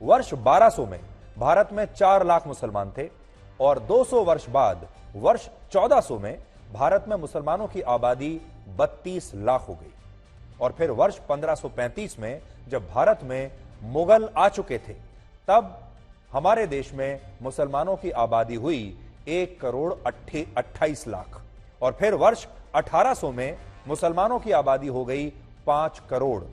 वर्ष 1200 में भारत में 4 लाख मुसलमान थे और 200 वर्ष बाद वर्ष 1400 में भारत में मुसलमानों की आबादी 32 लाख हो गई। और फिर वर्ष 1535 में जब भारत में मुगल आ चुके थे, तब हमारे देश में मुसलमानों की आबादी हुई 1 करोड़ 28 लाख। और फिर वर्ष 1800 में मुसलमानों की आबादी हो गई 5 करोड़।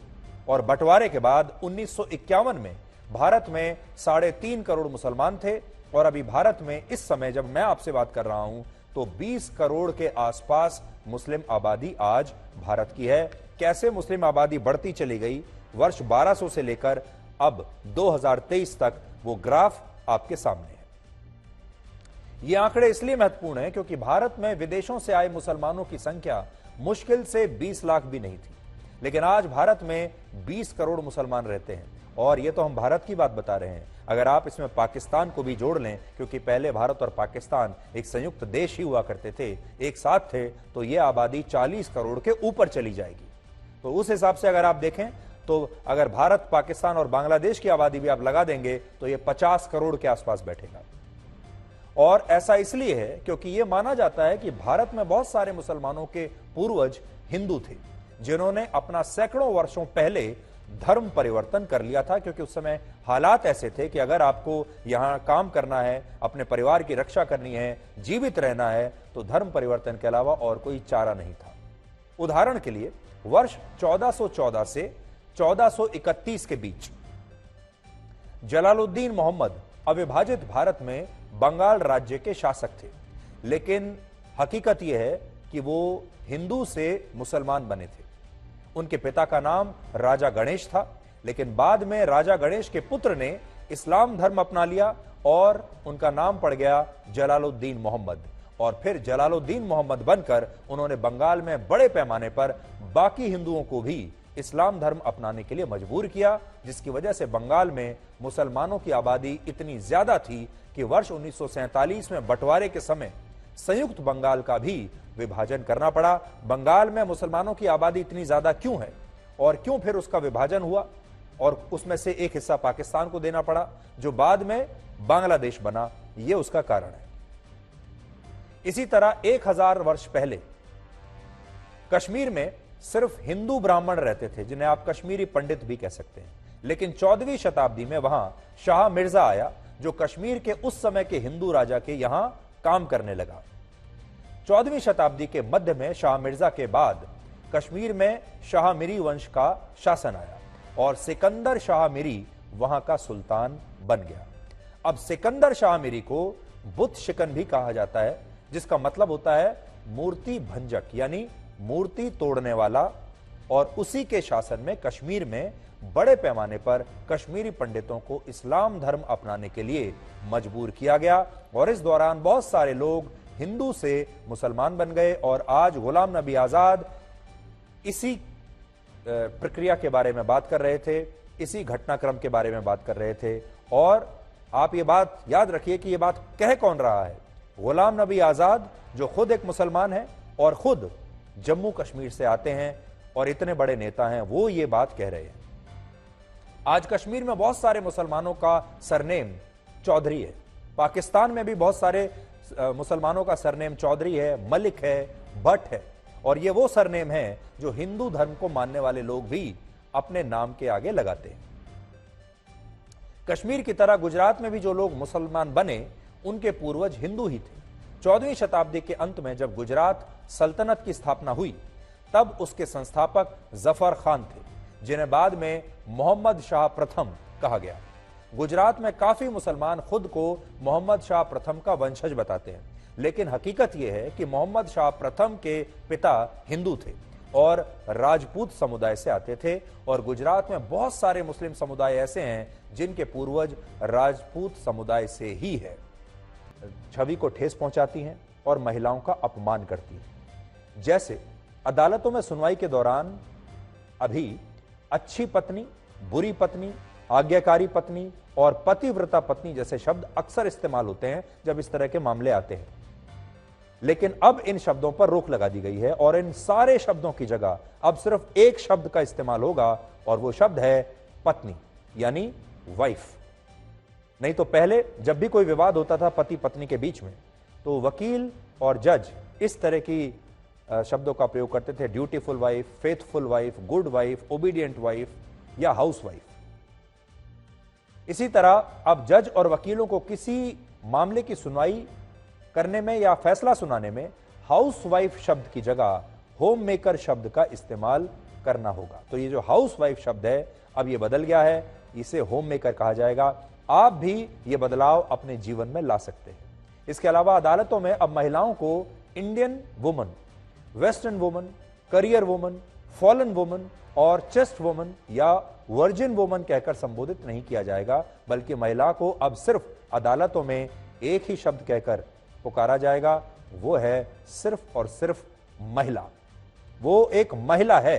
और बंटवारे के बाद 1951 में भारत में 3.5 करोड़ मुसलमान थे और अभी भारत में इस समय जब मैं आपसे बात कर रहा हूं तो 20 करोड़ के आसपास मुस्लिम आबादी आज भारत की है। कैसे मुस्लिम आबादी बढ़ती चली गई वर्ष 1200 से लेकर अब 2023 तक, वो ग्राफ आपके सामने है। ये आंकड़े इसलिए महत्वपूर्ण हैं क्योंकि भारत में विदेशों से आए मुसलमानों की संख्या मुश्किल से 20 लाख भी नहीं थी, लेकिन आज भारत में 20 करोड़ मुसलमान रहते हैं। और ये तो हम भारत की बात बता रहे हैं, अगर आप इसमें पाकिस्तान को भी जोड़ लें, क्योंकि पहले भारत और पाकिस्तान एक संयुक्त देश ही हुआ करते थे, एक साथ थे, तो ये आबादी 40 करोड़ के ऊपर चली जाएगी। तो उस हिसाब से अगर आप देखें तो अगर भारत, पाकिस्तान और बांग्लादेश की आबादी भी आप लगा देंगे तो ये 50 करोड़ के आसपास बैठेगा। और ऐसा इसलिए है क्योंकि यह माना जाता है कि भारत में बहुत सारे मुसलमानों के पूर्वज हिंदू थे, जिन्होंने अपना सैकड़ों वर्षों पहले धर्म परिवर्तन कर लिया था, क्योंकि उस समय हालात ऐसे थे कि अगर आपको यहां काम करना है, अपने परिवार की रक्षा करनी है, जीवित रहना है, तो धर्म परिवर्तन के अलावा और कोई चारा नहीं था। उदाहरण के लिए वर्ष 1414 से 1431 के बीच जलालुद्दीन मोहम्मद अविभाजित भारत में बंगाल राज्य के शासक थे, लेकिन हकीकत यह है कि वो हिंदू से मुसलमान बने थे। उनके पिता का नाम राजा गणेश था, लेकिन बाद में राजा गणेश के पुत्र ने इस्लाम धर्म अपना लिया और उनका नाम पड़ गया जलालुद्दीन मोहम्मद। और फिर जलालुद्दीन मोहम्मद बनकर उन्होंने बंगाल में बड़े पैमाने पर बाकी हिंदुओं को भी इस्लाम धर्म अपनाने के लिए मजबूर किया, जिसकी वजह से बंगाल में मुसलमानों की आबादी इतनी ज्यादा थी कि वर्ष 1947 में बंटवारे के समय संयुक्त बंगाल का भी विभाजन करना पड़ा। बंगाल में मुसलमानों की आबादी इतनी ज्यादा क्यों है और क्यों फिर उसका विभाजन हुआ और उसमें से एक हिस्सा पाकिस्तान को देना पड़ा, जो बाद में बांग्लादेश बना, यह उसका कारण है। इसी तरह 1000 वर्ष पहले कश्मीर में सिर्फ हिंदू ब्राह्मण रहते थे, जिन्हें आप कश्मीरी पंडित भी कह सकते हैं। लेकिन 14वीं शताब्दी में वहां शाह मिर्जा आया, जो कश्मीर के उस समय के हिंदू राजा के यहां काम करने लगा। 14वीं शताब्दी के मध्य में शाह मिर्जा के बाद कश्मीर में शाह मिरी वंश का शासन आया और सिकंदर शाह मिरी वहां का सुल्तान बन गया। अब सिकंदर शाह मिरी को बुत शिकन भी कहा जाता है, जिसका मतलब होता है मूर्ति भंजक, यानी मूर्ति तोड़ने वाला। और उसी के शासन में कश्मीर में बड़े पैमाने पर कश्मीरी पंडितों को इस्लाम धर्म अपनाने के लिए मजबूर किया गया और इस दौरान बहुत सारे लोग हिंदू से मुसलमान बन गए। और आज गुलाम नबी आजाद इसी प्रक्रिया के बारे में बात कर रहे थे, इसी घटनाक्रम के बारे में बात कर रहे थे। और आप ये बात याद रखिए कि ये बात कह कौन रहा है? गुलाम नबी आजाद, जो खुद एक मुसलमान है और खुद जम्मू कश्मीर से आते हैं और इतने बड़े नेता हैं, वो ये बात कह रहे हैं। आज कश्मीर में बहुत सारे मुसलमानों का सरनेम चौधरी है। पाकिस्तान में भी बहुत सारे मुसलमानों का सरनेम चौधरी है, मलिक है, भट्ट है। और ये वो सरनेम है जो हिंदू धर्म को मानने वाले लोग भी अपने नाम के आगे लगाते हैं। कश्मीर की तरह गुजरात में भी जो लोग मुसलमान बने, उनके पूर्वज हिंदू ही थे। 14वीं शताब्दी के अंत में जब गुजरात सल्तनत की स्थापना हुई, तब उसके संस्थापक जफर खान थे, जिन्हें बाद में मोहम्मद शाह प्रथम कहा गया। गुजरात में काफी मुसलमान खुद को मोहम्मद शाह प्रथम का वंशज बताते हैं, लेकिन हकीकत यह है कि मोहम्मद शाह प्रथम के पिता हिंदू थे और राजपूत समुदाय से आते थे। और गुजरात में बहुत सारे मुस्लिम समुदाय ऐसे हैं जिनके पूर्वज राजपूत समुदाय से ही है। छवि को ठेस पहुंचाती हैं और महिलाओं का अपमान करती हैं। जैसे अदालतों में सुनवाई के दौरान अभी अच्छी पत्नी, बुरी पत्नी, आज्ञाकारी पत्नी और पतिव्रता पत्नी जैसे शब्द अक्सर इस्तेमाल होते हैं जब इस तरह के मामले आते हैं, लेकिन अब इन शब्दों पर रोक लगा दी गई है और इन सारे शब्दों की जगह अब सिर्फ एक शब्द का इस्तेमाल होगा और वो शब्द है पत्नी, यानी वाइफ। नहीं तो पहले जब भी कोई विवाद होता था पति पत्नी के बीच में, तो वकील और जज इस तरह की शब्दों का प्रयोग करते थे, dutiful wife, faithful wife, good wife, obedient wife या हाउस वाइफ। इसी तरह अब जज और वकीलों को किसी मामले की सुनवाई करने में या फैसला सुनाने में हाउस वाइफ शब्द की जगह होम मेकर शब्द का इस्तेमाल करना होगा। तो ये जो हाउस वाइफ शब्द है अब ये बदल गया है, इसे होम मेकर कहा जाएगा। आप भी ये बदलाव अपने जीवन में ला सकते हैं। इसके अलावा अदालतों में अब महिलाओं को Indian woman, western woman, career woman, fallen woman और चेस्ट वुमन या वर्जिन वुमन कहकर संबोधित नहीं किया जाएगा, बल्कि महिला को अब सिर्फ अदालतों में एक ही शब्द कहकर पुकारा जाएगा, वो है सिर्फ और सिर्फ महिला। वो एक महिला है,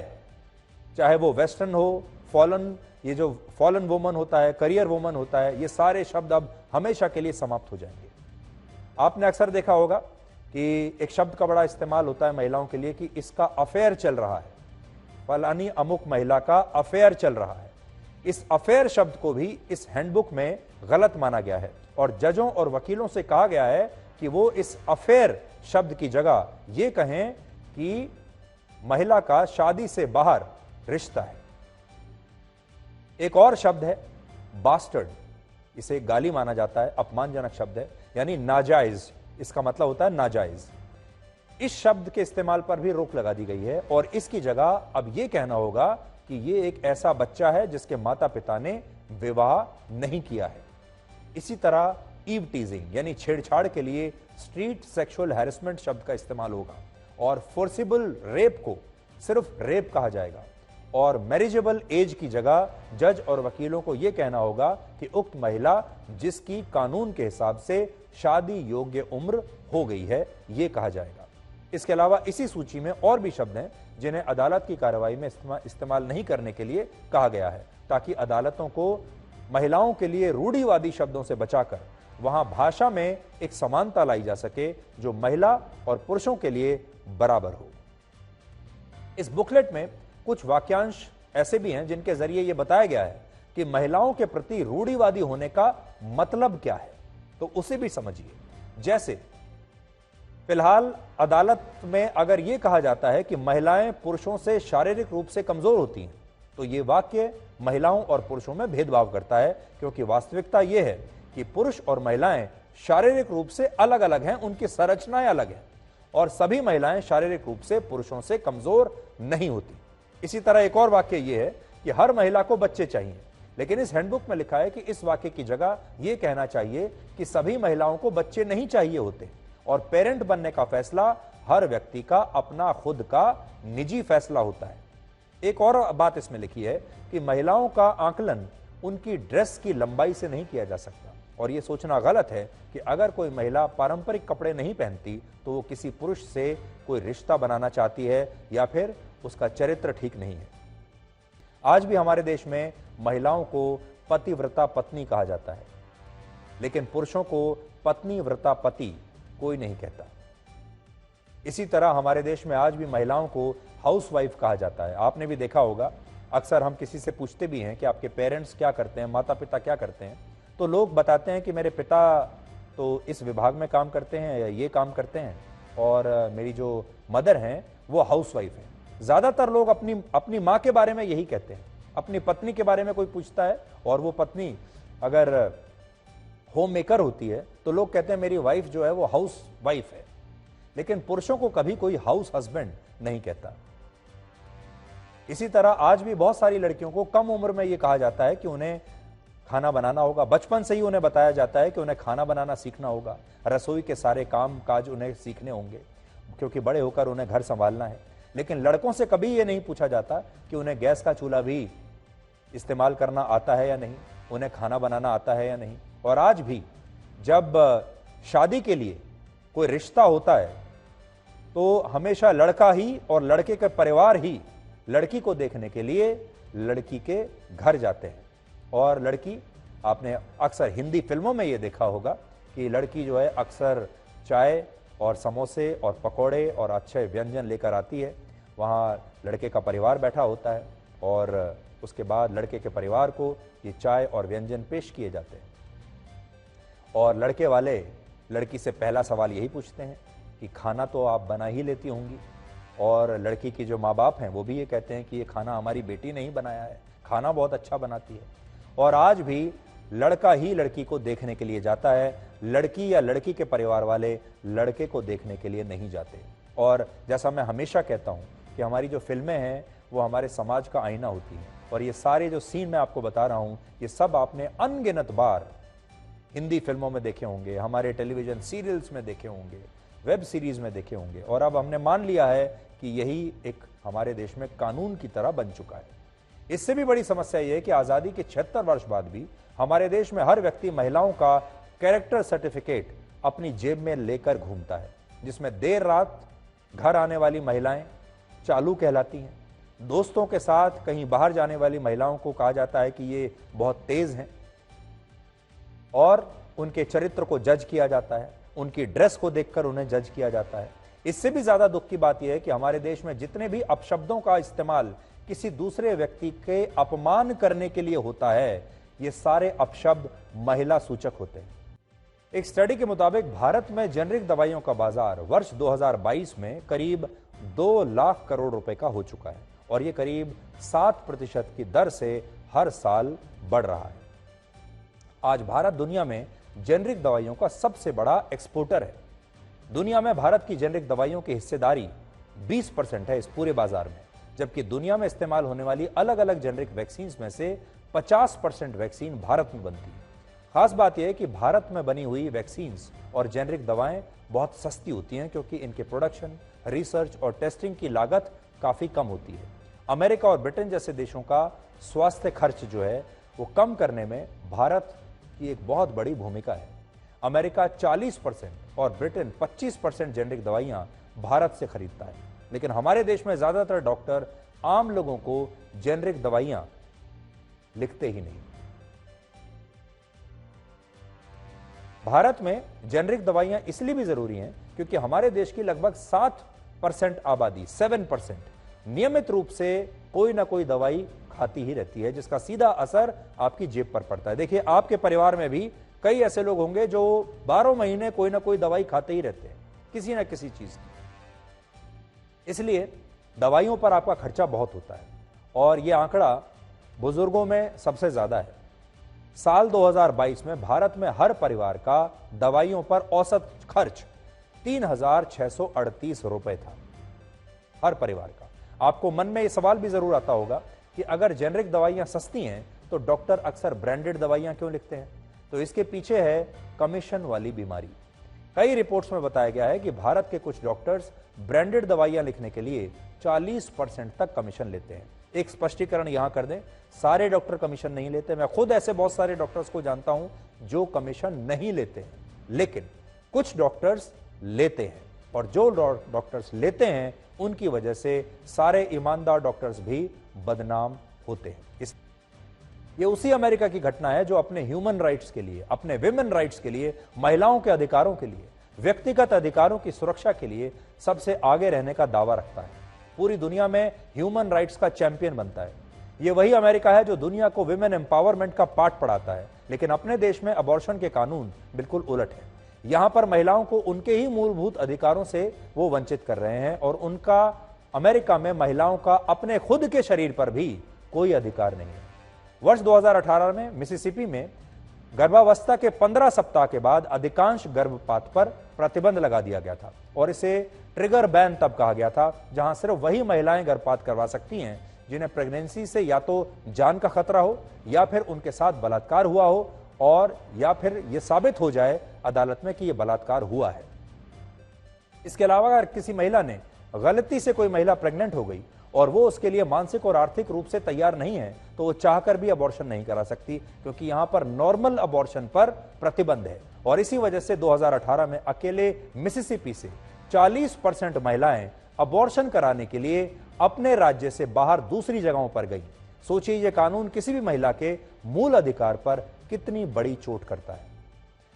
चाहे वो वेस्टर्न हो, फॉलन, ये जो फॉलन वुमन होता है, करियर वुमन होता है, ये सारे शब्द अब हमेशा के लिए समाप्त हो जाएंगे। आपने अक्सर देखा होगा कि एक शब्द का बड़ा इस्तेमाल होता है महिलाओं के लिए कि इसका अफेयर चल रहा है, फलानी अमुक महिला का अफेयर चल रहा है। इस अफेयर शब्द को भी इस हैंडबुक में गलत माना गया है और जजों और वकीलों से कहा गया है कि वो इस अफेयर शब्द की जगह ये कहें कि महिला का शादी से बाहर रिश्ता है। एक और शब्द है बास्टर्ड, इसे गाली माना जाता है, अपमानजनक शब्द है, यानी नाजायज, इसका मतलब होता है नाजायज। इस शब्द के इस्तेमाल पर भी रोक लगा दी गई है और इसकी जगह अब यह कहना होगा कि यह एक ऐसा बच्चा है जिसके माता पिता ने विवाह नहीं किया है। इसी तरह ईव टीजिंग यानी छेड़छाड़ के लिए स्ट्रीट सेक्सुअल हैरेसमेंट शब्द का इस्तेमाल होगा और फोर्सिबल रेप को सिर्फ रेप कहा जाएगा और मैरिजेबल एज की जगह जज और वकीलों को यह कहना होगा कि उक्त महिला जिसकी कानून के हिसाब से शादी योग्य उम्र हो गई है, यह कहा जाएगा। इसके अलावा इसी सूची में और भी शब्द हैं जिन्हें अदालत की कार्रवाई में इस्तेमाल नहीं करने के लिए कहा गया है, ताकि अदालतों को महिलाओं के लिए रूढ़िवादी शब्दों से बचाकर वहां भाषा में एक समानता लाई जा सके जो महिला और पुरुषों के लिए बराबर हो। इस बुकलेट में कुछ वाक्यांश ऐसे भी हैं जिनके जरिए यह बताया गया है कि महिलाओं के प्रति रूढ़िवादी होने का मतलब क्या है, तो उसे भी समझिए। जैसे फिलहाल अदालत में अगर यह कहा जाता है कि महिलाएं पुरुषों से शारीरिक रूप से कमजोर होती हैं, तो यह वाक्य महिलाओं और पुरुषों में भेदभाव करता है, क्योंकि वास्तविकता यह है कि पुरुष और महिलाएं शारीरिक रूप से अलग अलग हैं, उनकी संरचनाएं अलग हैं और सभी महिलाएं शारीरिक रूप से पुरुषों से कमजोर नहीं होती। इसी तरह एक और वाक्य यह है कि हर महिला को बच्चे चाहिए, लेकिन इस हैंडबुक में लिखा है कि इस वाक्य की जगह यह कहना चाहिए कि सभी महिलाओं को बच्चे नहीं चाहिए होते और पेरेंट बनने का फैसला हर व्यक्ति का अपना खुद का निजी फैसला होता है। एक और बात इसमें लिखी है कि महिलाओं का आकलन उनकी ड्रेस की लंबाई से नहीं किया जा सकता और यह सोचना गलत है कि अगर कोई महिला पारंपरिक कपड़े नहीं पहनती तो वो किसी पुरुष से कोई रिश्ता बनाना चाहती है या फिर उसका चरित्र ठीक नहीं है। आज भी हमारे देश में महिलाओं को पतिव्रता पत्नी कहा जाता है, लेकिन पुरुषों को पत्नी व्रता पति कोई नहीं कहता। इसी तरह हमारे देश में आज भी महिलाओं को हाउसवाइफ कहा जाता है। आपने भी देखा होगा, अक्सर हम किसी से पूछते भी हैं कि आपके पेरेंट्स क्या करते हैं, माता पिता क्या करते हैं, तो लोग बताते हैं कि मेरे पिता तो इस विभाग में काम करते हैं या ये काम करते हैं और मेरी जो मदर हैं वो हाउसवाइफ है। ज्यादातर लोग अपनी माँ के बारे में यही कहते हैं। अपनी पत्नी के बारे में कोई पूछता है और वो पत्नी अगर होम मेकर होती है तो लोग कहते हैं मेरी वाइफ जो है वो हाउस वाइफ है, लेकिन पुरुषों को कभी कोई हाउस हस्बैंड नहीं कहता। इसी तरह आज भी बहुत सारी लड़कियों को कम उम्र में यह कहा जाता है कि उन्हें खाना बनाना होगा। बचपन से ही उन्हें बताया जाता है कि उन्हें खाना बनाना सीखना होगा, रसोई के सारे काम काज उन्हें सीखने होंगे क्योंकि बड़े होकर उन्हें घर संभालना है। लेकिन लड़कों से कभी यह नहीं पूछा जाता कि उन्हें गैस का चूल्हा भी इस्तेमाल करना आता है या नहीं, उन्हें खाना बनाना आता है या नहीं। और आज भी जब शादी के लिए कोई रिश्ता होता है तो हमेशा लड़का ही और लड़के के परिवार ही लड़की को देखने के लिए लड़की के घर जाते हैं। और लड़की, आपने अक्सर हिंदी फिल्मों में यह देखा होगा कि लड़की जो है अक्सर चाय और समोसे और पकोड़े और अच्छे व्यंजन लेकर आती है। वहाँ लड़के का परिवार बैठा होता है और उसके बाद लड़के के परिवार को ये चाय और व्यंजन पेश किए जाते हैं। और लड़के वाले लड़की से पहला सवाल यही पूछते हैं कि खाना तो आप बना ही लेती होंगी, और लड़की की जो माँ बाप हैं वो भी ये कहते हैं कि ये खाना हमारी बेटी ने ही बनाया है, खाना बहुत अच्छा बनाती है। और आज भी लड़का ही लड़की को देखने के लिए जाता है, लड़की या लड़की के परिवार वाले लड़के को देखने के लिए नहीं जाते। और जैसा मैं हमेशा कहता हूँ कि हमारी जो फिल्में हैं वो हमारे समाज का आईना होती हैं, और ये सारे जो सीन मैं आपको बता रहा हूँ ये सब आपने अनगिनत बार हिंदी फिल्मों में देखे होंगे, हमारे टेलीविजन सीरियल्स में देखे होंगे, वेब सीरीज में देखे होंगे, और अब हमने मान लिया है कि यही एक हमारे देश में कानून की तरह बन चुका है। इससे भी बड़ी समस्या यह है कि आजादी के 76 वर्ष बाद भी हमारे देश में हर व्यक्ति महिलाओं का कैरेक्टर सर्टिफिकेट अपनी जेब में लेकर घूमता है, जिसमें देर रात घर आने वाली महिलाएं चालू कहलाती हैं। दोस्तों के साथ कहीं बाहर जाने वाली महिलाओं को कहा जाता है कि ये बहुत तेज हैं, और उनके चरित्र को जज किया जाता है, उनकी ड्रेस को देखकर उन्हें जज किया जाता है। इससे भी ज्यादा दुख की बात यह है कि हमारे देश में जितने भी अपशब्दों का इस्तेमाल किसी दूसरे व्यक्ति के अपमान करने के लिए होता है, ये सारे अपशब्द महिला सूचक होते हैं। एक स्टडी के मुताबिक भारत में जेनरिक दवाइयों का बाजार वर्ष 2022 में करीब 2 लाख करोड़ रुपए का हो चुका है, और ये करीब 7% की दर से हर साल बढ़ रहा है। आज भारत दुनिया में जेनरिक दवाइयों का सबसे बड़ा एक्सपोर्टर है। दुनिया में भारत की जेनरिक दवाइयों की हिस्सेदारी 20% है इस पूरे बाजार में, जबकि दुनिया में इस्तेमाल होने वाली अलग अलग जेनरिक वैक्सीन में से 50% वैक्सीन भारत में बनती है। खास बात यह है कि भारत में बनी हुई वैक्सीन और जेनरिक दवाएं बहुत सस्ती होती हैं, क्योंकि इनके प्रोडक्शन, रिसर्च और टेस्टिंग की लागत काफी कम होती है। अमेरिका और ब्रिटेन जैसे देशों का स्वास्थ्य खर्च जो है वो कम करने में भारत की एक बहुत बड़ी भूमिका है। अमेरिका 40% और ब्रिटेन 25% जेनरिक दवाइयां भारत से खरीदता है, लेकिन हमारे देश में ज्यादातर डॉक्टर आम लोगों को जेनरिक दवाइयां लिखते ही नहीं। भारत में जेनरिक दवाइयां इसलिए भी जरूरी हैं क्योंकि हमारे देश की लगभग 7% आबादी 7% नियमित रूप से कोई ना कोई दवाई खाती ही रहती है, जिसका सीधा असर आपकी जेब पर पड़ता है। देखिए, आपके परिवार में भी कई ऐसे लोग होंगे जो 12 महीने कोई ना कोई दवाई खाते ही रहते हैं, किसी ना किसी चीज की। इसलिए दवाइयों पर आपका खर्चा बहुत होता है, और यह आंकड़ा बुजुर्गों में सबसे ज्यादा है। साल 2022 में भारत में हर परिवार का दवाइयों पर औसत खर्च 3,638 रुपए था, हर परिवार का। आपको मन में यह सवाल भी जरूर आता होगा कि अगर जेनरिक दवाइयां सस्ती हैं तो डॉक्टर अक्सर ब्रांडेड दवाइयां क्यों लिखते हैं? तो इसके पीछे है कमीशन वाली बीमारी। कई रिपोर्ट्स में बताया गया है कि भारत के कुछ डॉक्टर्स ब्रांडेड दवाइयां लिखने के लिए 40% तक कमीशन लेते हैं। एक स्पष्टीकरण यहां कर दें, सारे डॉक्टर कमीशन नहीं लेते। मैं खुद ऐसे बहुत सारे डॉक्टर्स को जानता हूं जो कमीशन नहीं लेते हैं, लेकिन कुछ डॉक्टर्स लेते हैं, और जो डॉक्टर्स लेते हैं उनकी वजह से सारे ईमानदार डॉक्टर्स भी बदनाम होते हैं। ये उसी अमेरिका की घटना है जो अपने ह्यूमन राइट्स के लिए, अपने विमेन राइट्स के लिए, महिलाओं के अधिकारों के लिए, व्यक्तिगत अधिकारों की सुरक्षा के लिए सबसे आगे रहने का दावा रखता है। पूरी दुनिया में ह्यूमन राइट्स का चैंपियन बनता है। ये वही अमेरिका है जो दुनिया को विमेन एम्पावरमेंट का पाठ पढ़ाता है, लेकिन अपने देश में अबॉर्शन के कानून बिल्कुल उलट है। यहां पर महिलाओं को उनके ही मूलभूत अधिकारों से वो वंचित कर रहे हैं, और उनका अमेरिका में महिलाओं का अपने खुद के शरीर पर भी कोई अधिकार नहीं है। वर्ष 2018 में मिसिसिपी में गर्भावस्था के 15 सप्ताह के बाद अधिकांश गर्भपात पर प्रतिबंध लगा दिया गया था, और इसे ट्रिगर बैन तब कहा गया था जहां सिर्फ वही महिलाएं गर्भपात करवा सकती हैं जिन्हें प्रेगनेंसी से या तो जान का खतरा हो, या फिर उनके साथ बलात्कार हुआ हो, और या फिर यह साबित हो जाए अदालत में कि यह बलात्कार हुआ है। इसके अलावा अगर किसी महिला ने गलती से कोई महिला प्रेग्नेंट हो गई और वो उसके लिए मानसिक और आर्थिक रूप से तैयार नहीं है, तो वो चाहकर भी अबॉर्शन नहीं करा सकती, क्योंकि यहां पर नॉर्मल अबॉर्शन पर प्रतिबंध है। और इसी वजह से 2018 में अकेले मिसिसिपी से 40% महिलाएं अबॉर्शन कराने के लिए अपने राज्य से बाहर दूसरी जगहों पर गई। सोचिए, यह कानून किसी भी महिला के मूल अधिकार पर कितनी बड़ी चोट करता है।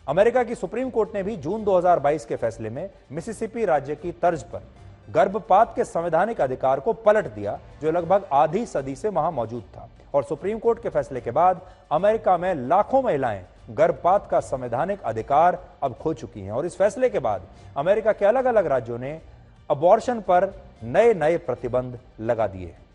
अमेरिका की सुप्रीम कोर्ट ने भी जून 2022 के फैसले में मिसिसिपी राज्य की तर्ज पर गर्भपात के संवैधानिक अधिकार को पलट दिया, जो लगभग आधी सदी से वहां मौजूद था। और सुप्रीम कोर्ट के फैसले के बाद अमेरिका में लाखों महिलाएं गर्भपात का संवैधानिक अधिकार अब खो चुकी हैं। और इस फैसले के बाद अमेरिका के अलग अलग राज्यों ने अबॉर्शन पर नए नए प्रतिबंध लगा दिए हैं।